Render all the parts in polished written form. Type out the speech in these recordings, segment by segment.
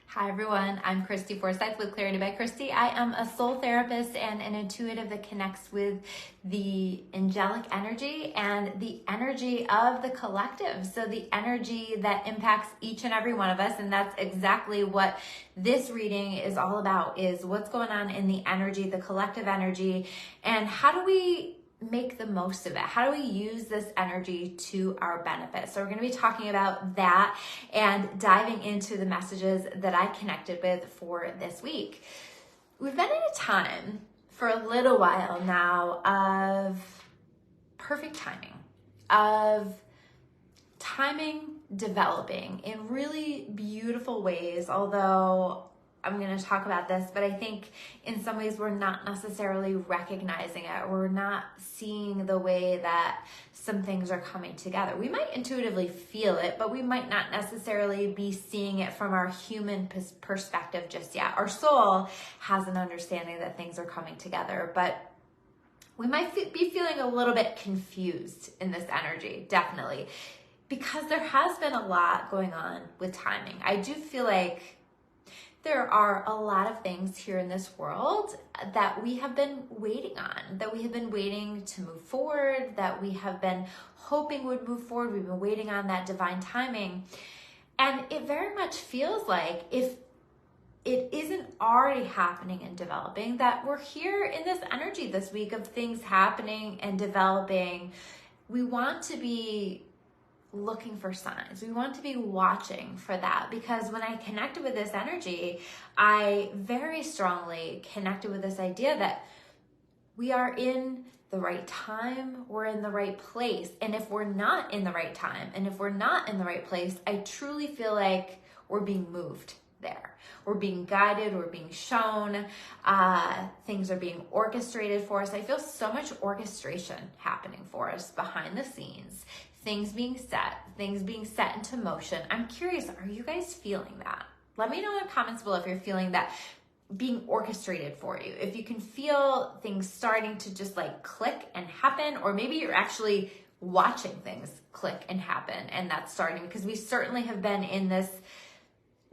Hi everyone, I'm Christy Forsyth with Clarity by Christy. I am a soul therapist and an intuitive that connects with the angelic energy and the energy of the collective. So the energy that impacts each and every one of us, and that's exactly what this reading is all about, is what's going on in the energy, the collective energy, and how do we make the most of it? How do we use this energy to our benefit? So we're going to be talking about that and diving into the messages that I connected with for this week. We've been in a time for a little while now of perfect timing, of timing developing in really beautiful ways, although I'm going to talk about this, but I think in some ways we're not necessarily recognizing it. We're not seeing the way that some things are coming together. We might intuitively feel it, but we might not necessarily be seeing it from our human perspective just yet. Our soul has an understanding that things are coming together, but we might be feeling a little bit confused in this energy, definitely, because there has been a lot going on with timing. I do feel like there are a lot of things here in this world that we have been waiting on, that we have been waiting to move forward, that we have been hoping would move forward. We've been waiting on that divine timing. And it very much feels like if it isn't already happening and developing, that we're here in this energy this week of things happening and developing. We want to be looking for signs. We want to be watching for that, because when I connected with this energy, I very strongly connected with this idea that we are in the right time, we're in the right place. And if we're not in the right time, and if we're not in the right place, I truly feel like we're being moved there. We're being guided, we're being shown, things are being orchestrated for us. I feel so much orchestration happening for us behind the scenes. Things being set into motion. I'm curious, are you guys feeling that? Let me know in the comments below if you're feeling that being orchestrated for you. If you can feel things starting to just like click and happen, or maybe you're actually watching things click and happen and that's starting, because we certainly have been in this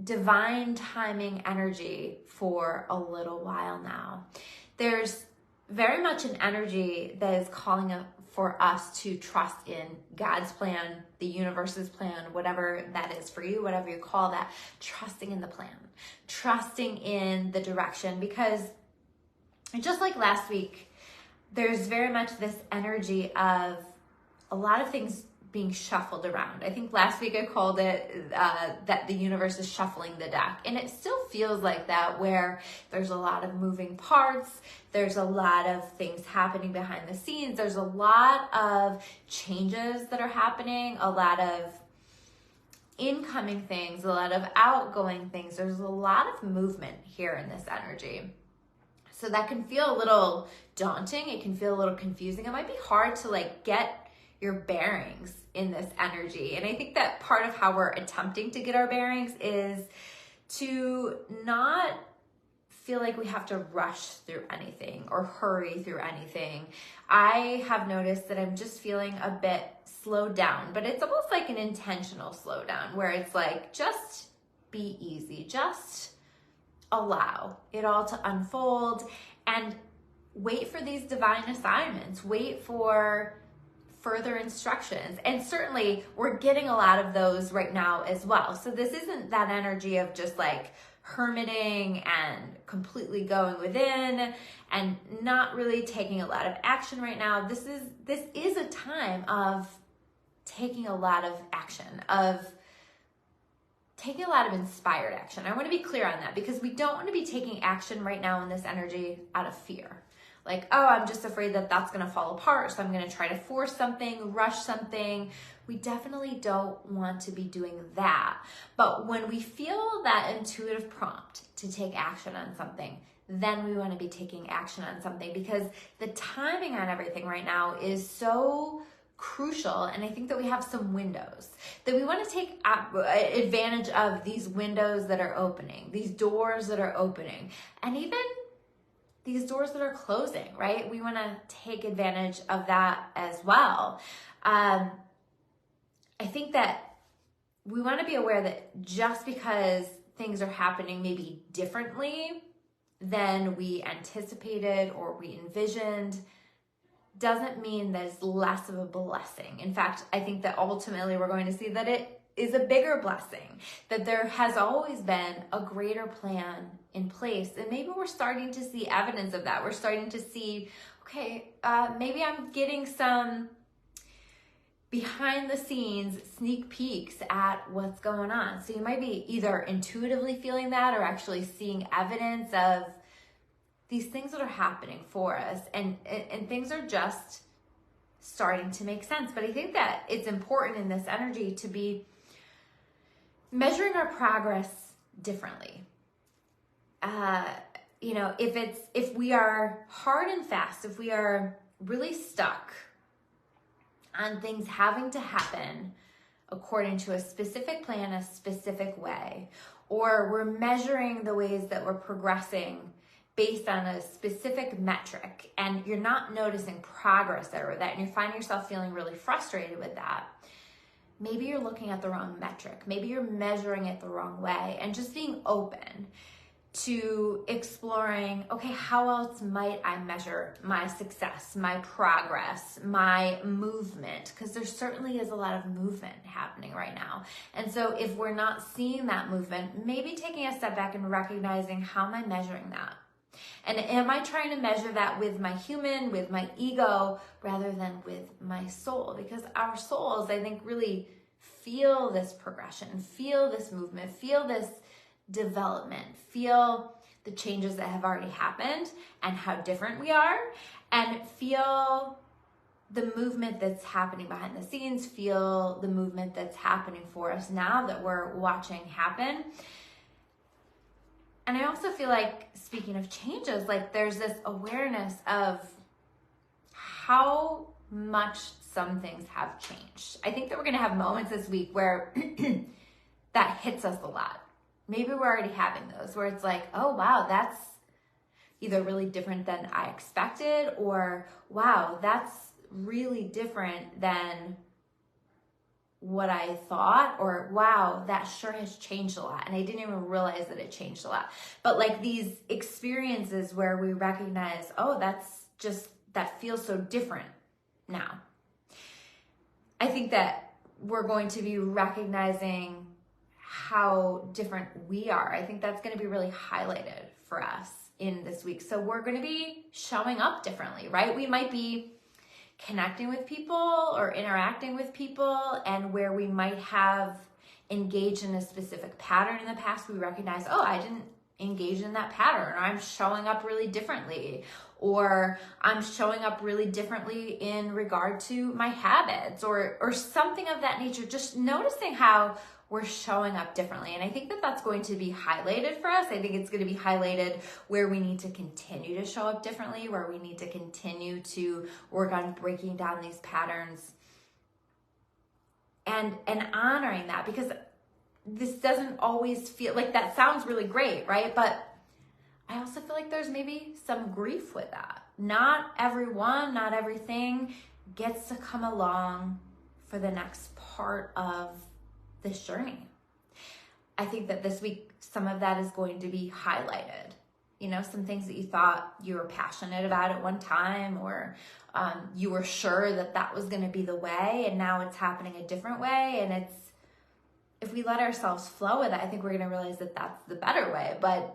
divine timing energy for a little while now. There's very much an energy that is calling for us to trust in God's plan, the universe's plan, whatever that is for you, whatever you call that, trusting in the plan, trusting in the direction, because just like last week, there's very much this energy of a lot of things being shuffled around. I think last week I called it that the universe is shuffling the deck. And it still feels like that, where there's a lot of moving parts. There's a lot of things happening behind the scenes. There's a lot of changes that are happening, a lot of incoming things, a lot of outgoing things. There's a lot of movement here in this energy. So that can feel a little daunting. It can feel a little confusing. It might be hard to like get your bearings in this energy. And I think that part of how we're attempting to get our bearings is to not feel like we have to rush through anything or hurry through anything. I have noticed that I'm just feeling a bit slowed down, but it's almost like an intentional slowdown, where it's like, just be easy, just allow it all to unfold and wait for these divine assignments, wait for further instructions. And certainly we're getting a lot of those right now as well. So this isn't that energy of just like hermiting and completely going within and not really taking a lot of action right now. This is a time of taking a lot of action, of taking a lot of inspired action. I want to be clear on that, because we don't want to be taking action right now in this energy out of fear. Like, oh, I'm just afraid that that's going to fall apart, so I'm going to try to force something, rush something. We definitely don't want to be doing that. But when we feel that intuitive prompt to take action on something, then we want to be taking action on something, because the timing on everything right now is so crucial. And I think that we have some windows that we want to take advantage of, these windows that are opening, these doors that are opening, and even these doors that are closing, right? We want to take advantage of that as well. I think that we want to be aware that just because things are happening maybe differently than we anticipated or we envisioned doesn't mean that it's less of a blessing. In fact, I think that ultimately we're going to see that it is a bigger blessing, that there has always been a greater plan in place. And maybe we're starting to see evidence of that. We're starting to see, okay, maybe I'm getting some behind the scenes sneak peeks at what's going on. So you might be either intuitively feeling that or actually seeing evidence of these things that are happening for us, and things are just starting to make sense. But I think that it's important in this energy to be measuring our progress differently. If we are hard and fast, if we are really stuck on things having to happen according to a specific plan, a specific way, or we're measuring the ways that we're progressing based on a specific metric, and you're not noticing progress over that, and you're finding yourself feeling really frustrated with that, maybe you're looking at the wrong metric. Maybe you're measuring it the wrong way, and just being open to exploring, okay, how else might I measure my success, my progress, my movement? Because there certainly is a lot of movement happening right now. And so if we're not seeing that movement, maybe taking a step back and recognizing, how am I measuring that? And am I trying to measure that with my human, with my ego, rather than with my soul? Because our souls, I think, really feel this progression, feel this movement, feel this development, feel the changes that have already happened and how different we are, and feel the movement that's happening behind the scenes, feel the movement that's happening for us now that we're watching happen. And I also feel like, speaking of changes, like there's this awareness of how much some things have changed. I think that we're going to have moments this week where that hits us a lot. Maybe we're already having those where it's like, oh, wow, that's either really different than I expected, or wow, that's really different than what I thought, or wow, that sure has changed a lot. And I didn't even realize that it changed a lot. But like these experiences where we recognize, oh, that feels so different now. I think that we're going to be recognizing how different we are. I think that's going to be really highlighted for us in this week. So we're going to be showing up differently, right? We might be connecting with people or interacting with people, and where we might have engaged in a specific pattern in the past, we recognize, oh, I didn't engage in that pattern, or I'm showing up really differently, or I'm showing up really differently in regard to my habits, or something of that nature. Just noticing how we're showing up differently. And I think that that's going to be highlighted for us. I think it's going to be highlighted where we need to continue to show up differently, where we need to continue to work on breaking down these patterns and honoring that, because this doesn't always feel like that sounds really great, right? But I also feel like there's maybe some grief with that. Not everyone, not everything gets to come along for the next part of this journey. I think that this week, some of that is going to be highlighted. You know, some things that you thought you were passionate about at one time, or you were sure that that was going to be the way, and now it's happening a different way. And if we let ourselves flow with it, I think we're going to realize that that's the better way. But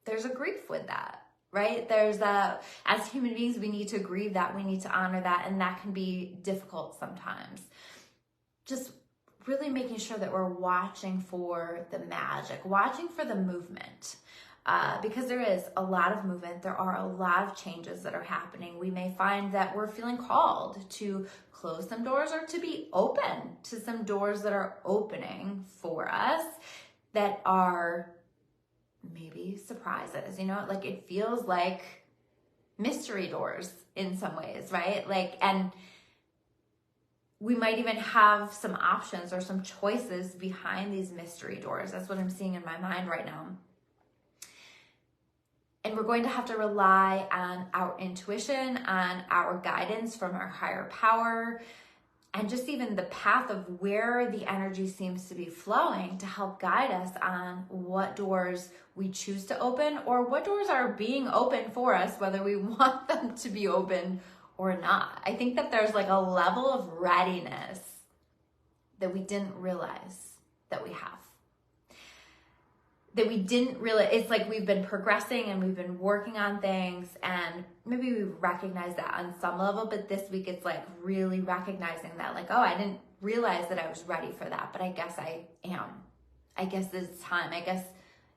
there's a grief with that, right? As human beings, we need to grieve that. We need to honor that. And that can be difficult sometimes. Just really making sure that we're watching for the magic, watching for the movement, because there is a lot of movement. There are a lot of changes that are happening. We may find that we're feeling called to close some doors, or to be open to some doors that are opening for us that are maybe surprises. You know, like it feels like mystery doors in some ways, right? And we might even have some options or some choices behind these mystery doors. That's what I'm seeing in my mind right now. And we're going to have to rely on our intuition, on our guidance from our higher power, and just even the path of where the energy seems to be flowing to help guide us on what doors we choose to open or what doors are being opened for us, whether we want them to be open or not. I think that there's like a level of readiness that we didn't realize that we have. That we didn't realize. It's like we've been progressing and we've been working on things, and maybe we recognize that on some level, but this week it's like really recognizing that, like, oh, I didn't realize that I was ready for that, but I guess I am. I guess it's time. I guess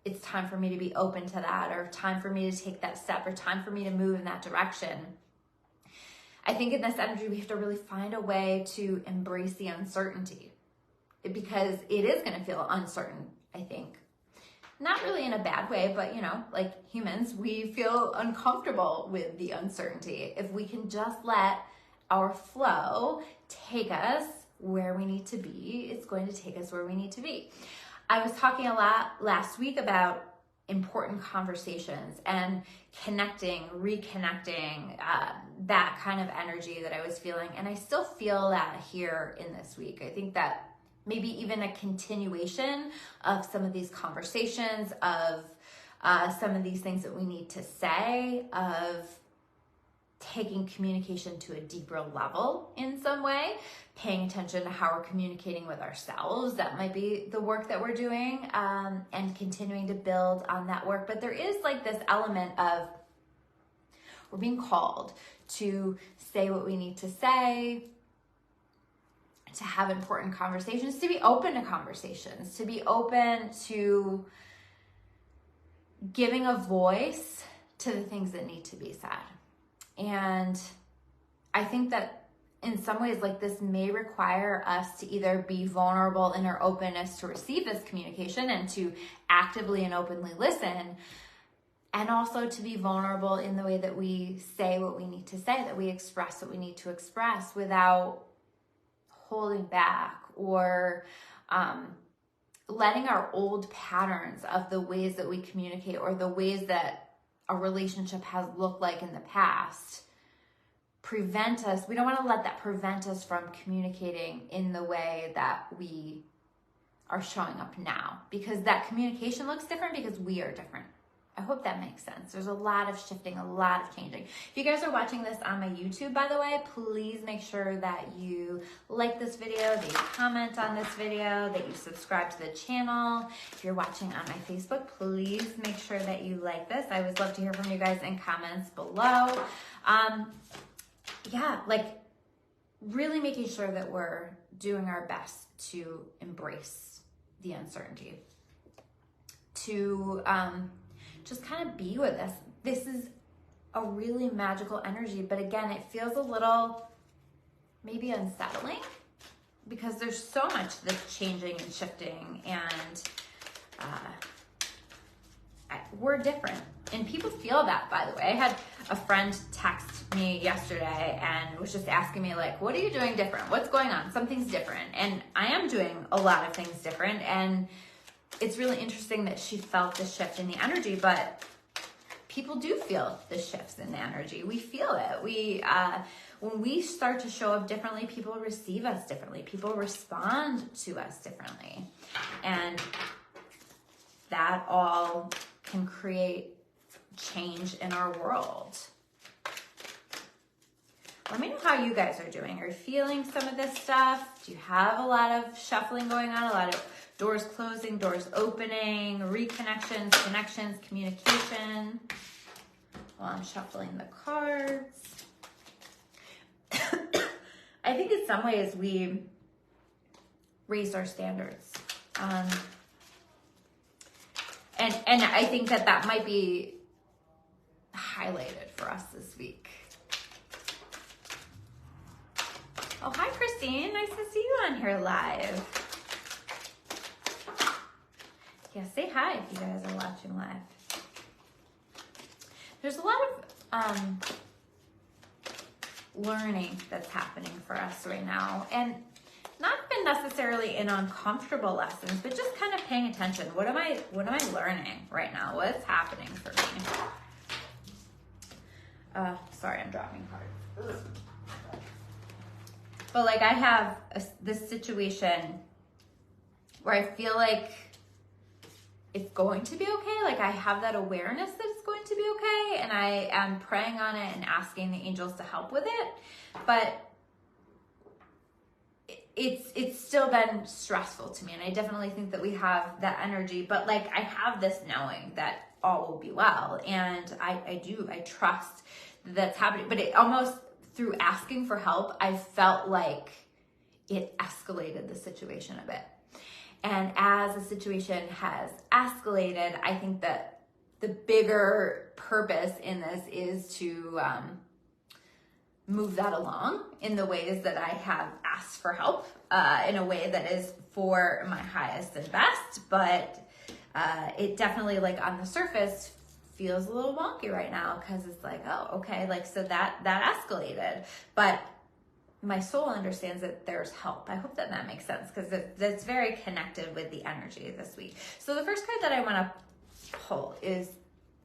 it's time for me to be open to that, or time for me to take that step, or time for me to move in that direction. I think in this energy, we have to really find a way to embrace the uncertainty, because it is going to feel uncertain, I think. Not really in a bad way, but like humans, we feel uncomfortable with the uncertainty. If we can just let our flow take us where we need to be, it's going to take us where we need to be. I was talking a lot last week about important conversations and connecting, reconnecting, that kind of energy that I was feeling. And I still feel that here in this week. I think that maybe even a continuation of some of these conversations, of some of these things that we need to say, of taking communication to a deeper level in some way, paying attention to how we're communicating with ourselves. That might be the work that we're doing, and continuing to build on that work. But there is like this element of we're being called to say what we need to say, to have important conversations, to be open to conversations, to be open to giving a voice to the things that need to be said. And I think that in some ways, like, this may require us to either be vulnerable in our openness to receive this communication and to actively and openly listen, and also to be vulnerable in the way that we say what we need to say, that we express what we need to express without holding back, or letting our old patterns of the ways that we communicate, or the ways that a relationship has looked like in the past, prevent us. We don't want to let that prevent us from communicating in the way that we are showing up now, because that communication looks different because we are different. I hope that makes sense. There's a lot of shifting, a lot of changing. If you guys are watching this on my YouTube, by the way, please make sure that you like this video, that you comment on this video, that you subscribe to the channel. If you're watching on my Facebook, please make sure that you like this. I always love to hear from you guys in comments below. Yeah, like really making sure that we're doing our best to embrace the uncertainty, to just kind of be with us. This is a really magical energy, but again, it feels a little maybe unsettling because there's so much that's changing and shifting, and we're different. And people feel that, by the way. I had a friend text me yesterday and was just asking me, like, what are you doing different? What's going on? Something's different. And I am doing a lot of things different. And it's really interesting that she felt the shift in the energy, but people do feel the shifts in the energy. We feel it. When we start to show up differently, people receive us differently. People respond to us differently. And that all can create change in our world. Let me know how you guys are doing. Are you feeling some of this stuff? Do you have a lot of shuffling going on? A lot of doors closing, doors opening, reconnections, connections, communication? While I'm shuffling the cards. I think in some ways we raised our standards. And I think that might be highlighted for us this week. Oh, hi, Christine. Nice to see you on here live. Yeah, say hi if you guys are watching live. There's a lot of learning that's happening for us right now. And not even necessarily in uncomfortable lessons, but just kind of paying attention. What am I learning right now? What's happening for me? Sorry, I'm dropping cards. But like I have this situation where I feel like it's going to be okay. Like I have that awareness that it's going to be okay, and I am praying on it and asking the angels to help with it. But it's still been stressful to me, and I definitely think that we have that energy. But like I have this knowing that all will be well, and I trust that's happening. But it almost, through asking for help, I felt like it escalated the situation a bit. And as the situation has escalated, I think that the bigger purpose in this is to move that along in the ways that I have asked for help, in a way that is for my highest and best. But it definitely, like on the surface, feels a little wonky right now, because it's like, oh, okay, like, so that escalated. But my soul understands that there's help. I hope that makes sense, because that's very connected with the energy this week. So the first card that I want to pull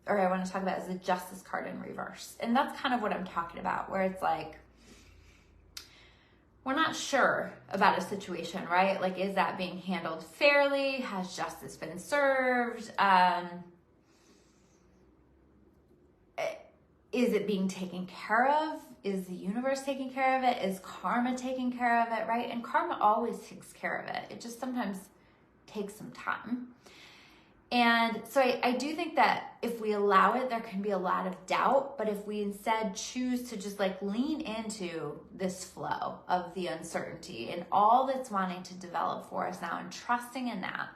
I want to talk about is the Justice card in reverse. And that's kind of what I'm talking about, where it's like, we're not sure about a situation, right? Like, is that being handled fairly? Has justice been served? Is it being taken care of? Is the universe taking care of it? Is karma taking care of it, right? And karma always takes care of it. It just sometimes takes some time. And so I do think that if we allow it, there can be a lot of doubt. But if we instead choose to just like lean into this flow of the uncertainty and all that's wanting to develop for us now, and trusting in that,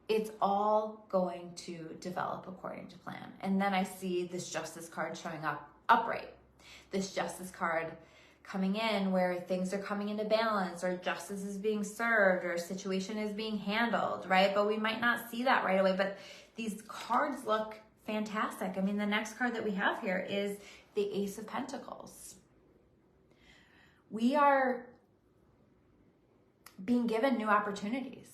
it's all going to develop according to plan. And then I see this Justice card showing up upright. This Justice card coming in where things are coming into balance, or justice is being served, or a situation is being handled, right? But we might not see that right away, but these cards look fantastic. I mean, the next card that we have here is the Ace of Pentacles. We are being given new opportunities.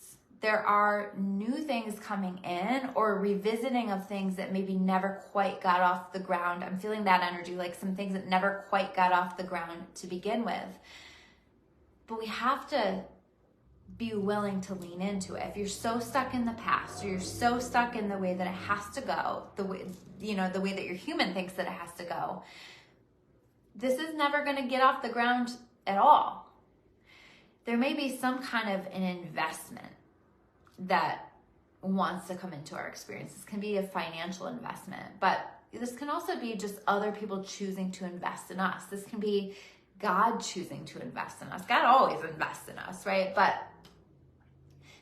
There are new things coming in, or revisiting of things that maybe never quite got off the ground. I'm feeling that energy, like some things that never quite got off the ground to begin with. But we have to be willing to lean into it. If you're so stuck in the past, or you're so stuck in the way that it has to go, the way that your human thinks that it has to go, this is never going to get off the ground at all. There may be some kind of an investment that wants to come into our experience. This can be a financial investment, but this can also be just other people choosing to invest in us. This can be God choosing to invest in us. God always invests in us, right? But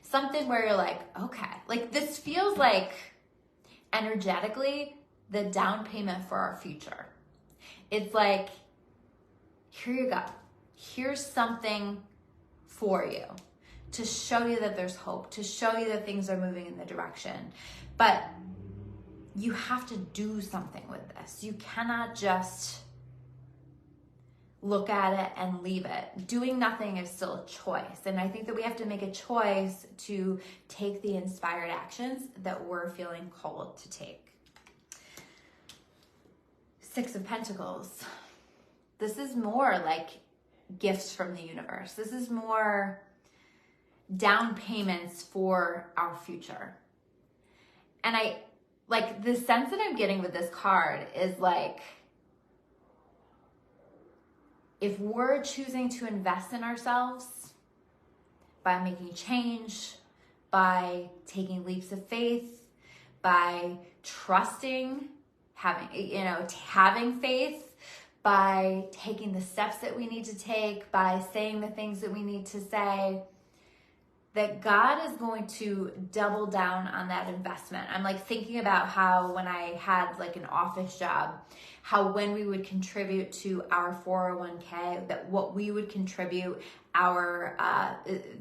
something where you're like, okay, like this feels like energetically the down payment for our future. It's like, here you go. Here's something for you, to show you that there's hope, to show you that things are moving in the direction. But you have to do something with this. You cannot just look at it and leave it. Doing nothing is still a choice. And I think that we have to make a choice to take the inspired actions that we're feeling called to take. Six of Pentacles. This is more like gifts from the universe. This is more down payments for our future. And I like the sense that I'm getting with this card is like, if we're choosing to invest in ourselves by making change, by taking leaps of faith, by trusting, having faith, by taking the steps that we need to take, by saying the things that we need to say, that God is going to double down on that investment. I'm like thinking about how when I had like an office job, how when we would contribute to our 401k, that what we would contribute, our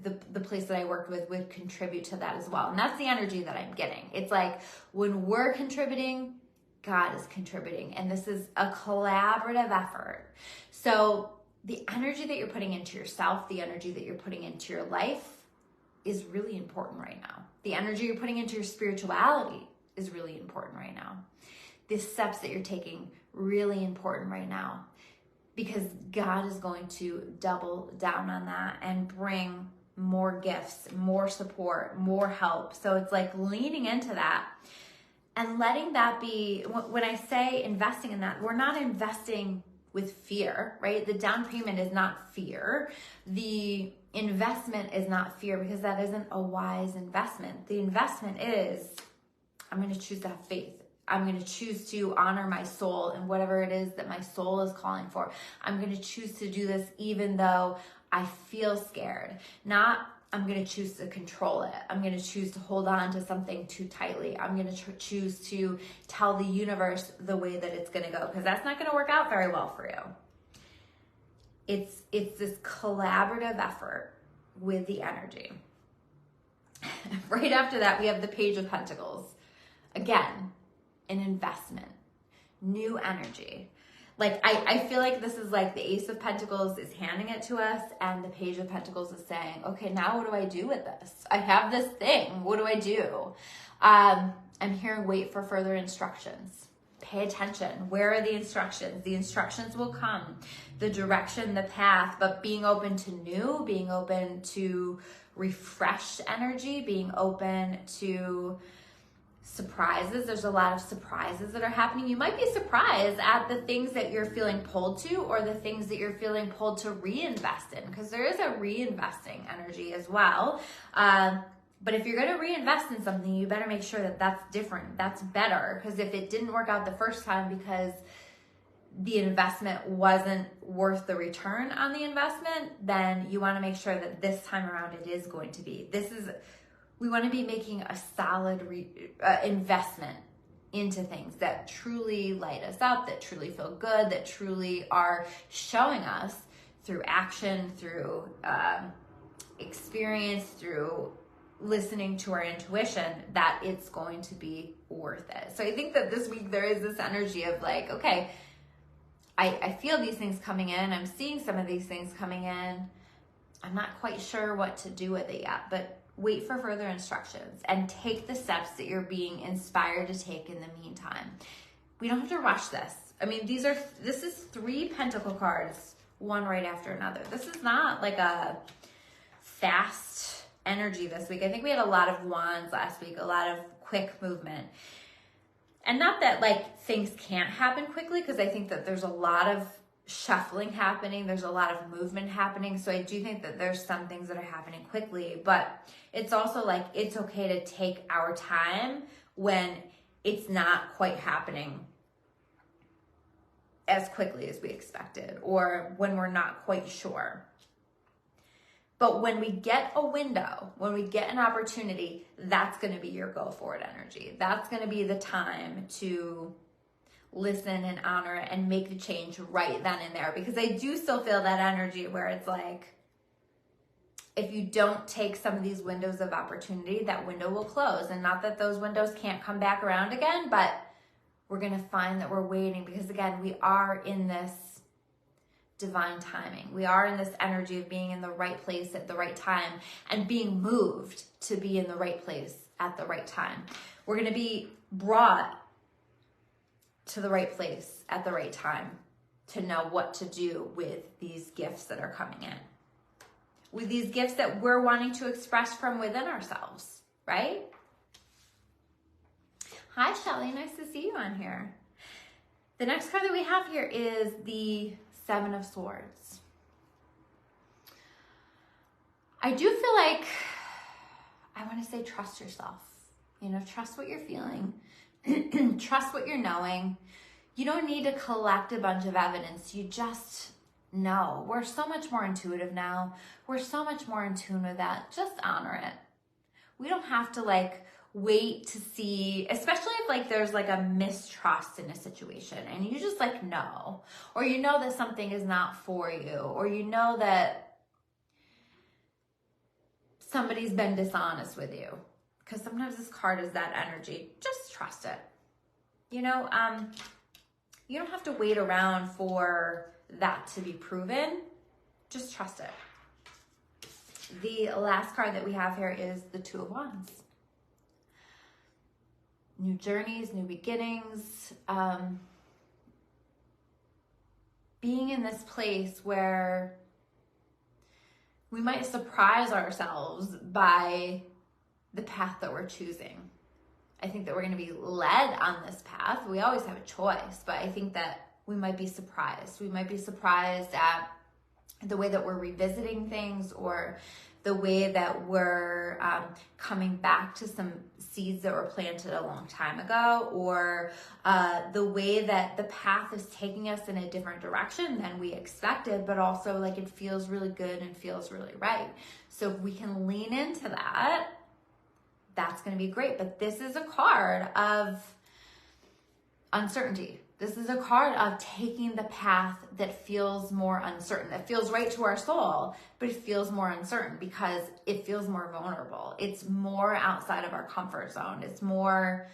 the place that I worked with would contribute to that as well. And that's the energy that I'm getting. It's like when we're contributing, God is contributing. And this is a collaborative effort. So the energy that you're putting into yourself, the energy that you're putting into your life, is really important right now. The energy you're putting into your spirituality is really important right now. The steps that you're taking, really important right now. because God is going to double down on that and bring more gifts, more support, more help. So it's like leaning into that and letting that be, when I say investing in that, we're not investing with fear, right? The down payment is not fear. The investment is not fear, because that isn't a wise investment. The investment is, I'm going to choose to have faith. I'm going to choose to honor my soul and whatever it is that my soul is calling for. I'm going to choose to do this even though I feel scared. Not, I'm going to choose to control it. I'm going to choose to hold on to something too tightly. I'm going to choose to tell the universe the way that it's going to go, because that's not going to work out very well for you. It's this collaborative effort with the energy. Right after that, we have the Page of Pentacles. Again, an investment, new energy. Like, I feel like this is like the Ace of Pentacles is handing it to us, and the Page of Pentacles is saying, okay, now what do I do with this? I have this thing. What do I do? I'm hearing wait for further instructions. Pay attention. Where are the instructions? The instructions will come. The direction, the path, but being open to new, being open to refreshed energy, being open to surprises. There's a lot of surprises that are happening. You might be surprised at the things that you're feeling pulled to, or the things that you're feeling pulled to reinvest in, because there is a reinvesting energy as well. But if you're going to reinvest in something, you better make sure that that's different. That's better, because if it didn't work out the first time because the investment wasn't worth the return on the investment, then you want to make sure that this time around it is going to be. We want to be making a solid investment into things that truly light us up, that truly feel good, that truly are showing us through action, through experience, through listening to our intuition, that it's going to be worth it. So I think that this week there is this energy of like, okay, I feel these things coming in. I'm seeing some of these things coming in. I'm not quite sure what to do with it yet, but wait for further instructions and take the steps that you're being inspired to take in the meantime. We don't have to rush this. I mean, this is 3 pentacle cards, one right after another. This is not like a fast energy this week. I think we had a lot of wands last week, a lot of quick movement. And not that like things can't happen quickly, because I think that there's a lot of shuffling happening. There's a lot of movement happening. So I do think that there's some things that are happening quickly, but it's also like, it's okay to take our time when it's not quite happening as quickly as we expected, or when we're not quite sure. But when we get a window, when we get an opportunity, that's going to be your go forward energy. That's going to be the time to listen and honor it and make the change right then and there. Because I do still feel that energy where it's like, if you don't take some of these windows of opportunity, that window will close. And not that those windows can't come back around again, but we're going to find that we're waiting, because again, we are in this divine timing. We are in this energy of being in the right place at the right time and being moved to be in the right place at the right time. We're going to be brought to the right place at the right time to know what to do with these gifts that are coming in, with these gifts that we're wanting to express from within ourselves, right? Hi, Shelly. Nice to see you on here. The next card that we have here is the 7 of Swords. I do feel like I want to say trust yourself. You know, trust what you're feeling. Trust what you're knowing. You don't need to collect a bunch of evidence. You just know. We're so much more intuitive now. We're so much more in tune with that. Just honor it. We don't have to like wait to see, especially if like there's like a mistrust in a situation and you just like know, or you know that something is not for you, or you know that somebody's been dishonest with you. Because sometimes this card is that energy. Just trust it. You know, you don't have to wait around for that to be proven. Just trust it. The last card that we have here is the 2 of Wands. New journeys, new beginnings. being in this place where we might surprise ourselves by the path that we're choosing. I think that we're going to be led on this path. We always have a choice, but I think that we might be surprised. We might be surprised at the way that we're revisiting things, or the way that we're coming back to some seeds that were planted a long time ago, or the way that the path is taking us in a different direction than we expected, but also like it feels really good and feels really right. So if we can lean into that, that's going to be great. But this is a card of uncertainty. This is a card of taking the path that feels more uncertain, that feels right to our soul, but it feels more uncertain because it feels more vulnerable. It's more outside of our comfort zone. It's more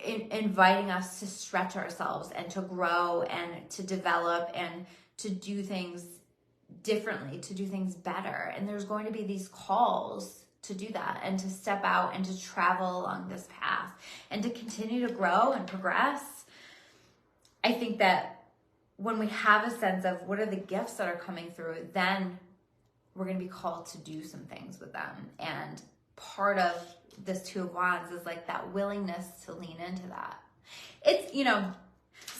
inviting us to stretch ourselves and to grow and to develop and to do things differently, to do things better. And there's going to be these calls to do that and to step out and to travel along this path and to continue to grow and progress. I think that when we have a sense of what are the gifts that are coming through, then we're going to be called to do some things with them. And part of this Two of Wands is like that willingness to lean into that. It's, you know,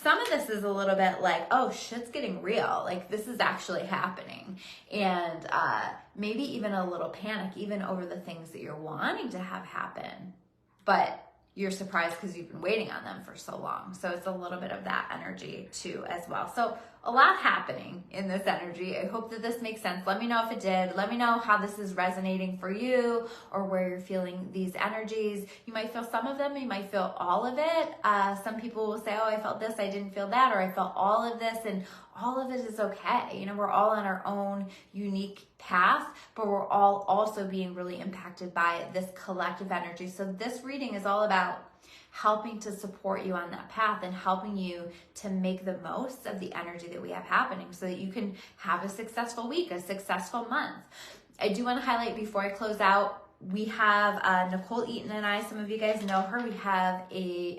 some of this is a little bit like, oh, shit's getting real. Like, this is actually happening. And maybe even a little panic, even over the things that you're wanting to have happen. But you're surprised because you've been waiting on them for so long. So it's a little bit of that energy too as well. So a lot happening in this energy. I hope that this makes sense. Let me know if it did. Let me know how this is resonating for you or where you're feeling these energies. You might feel some of them. You might feel all of it. Some people will say, oh, I felt this, I didn't feel that, or I felt all of this, and all of it is okay. You know, we're all on our own unique path, but we're all also being really impacted by this collective energy. So this reading is all about helping to support you on that path and helping you to make the most of the energy that we have happening so that you can have a successful week, a successful month. I do want to highlight before I close out, we have Nicole Eaton and I, some of you guys know her, we have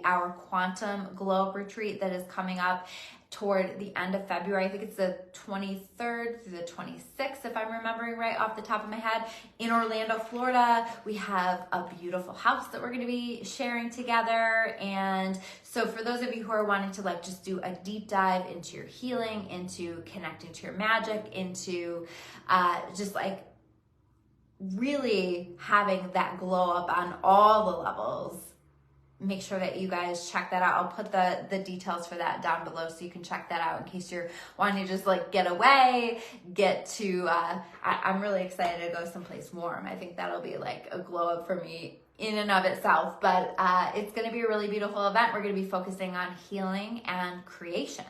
our Quantum Globe retreat that is coming up toward the end of February. I think it's the 23rd through the 26th, if I'm remembering right off the top of my head, in Orlando, Florida. We have a beautiful house that we're going to be sharing together. And so for those of you who are wanting to like just do a deep dive into your healing, into connecting to your magic, into just like really having that glow up on all the levels, make sure that you guys check that out. I'll put the details for that down below so you can check that out in case you're wanting to just like get away, get to, I'm really excited to go someplace warm. I think that'll be like a glow up for me in and of itself, but it's going to be a really beautiful event. We're going to be focusing on healing and creation,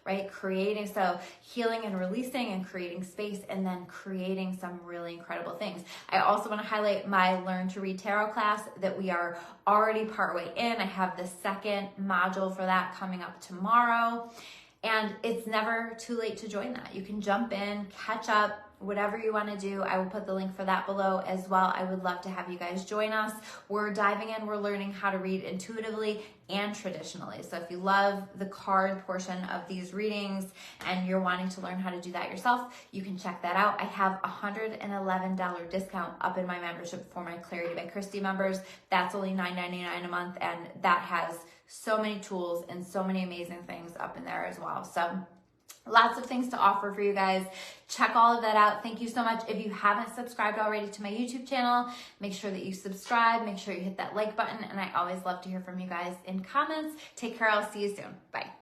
right? Creating, so healing and releasing and creating space, and then creating some really incredible things. I also want to highlight my Learn to Read Tarot class that we are already partway in. I have the second module for that coming up tomorrow, and it's never too late to join that. You can jump in, catch up, whatever you want to do. I will put the link for that below as well. I would love to have you guys join us. We're diving in, we're learning how to read intuitively and traditionally. So if you love the card portion of these readings and you're wanting to learn how to do that yourself, you can check that out. I have a $111 discount up in my membership for my Clarity by Christy members. That's only $9.99 a month, and that has so many tools and so many amazing things up in there as well. So lots of things to offer for you guys. Check all of that out. Thank you so much. If you haven't subscribed already to my YouTube channel, make sure that you subscribe. Make sure you hit that like button. And I always love to hear from you guys in comments. Take care. I'll see you soon. Bye.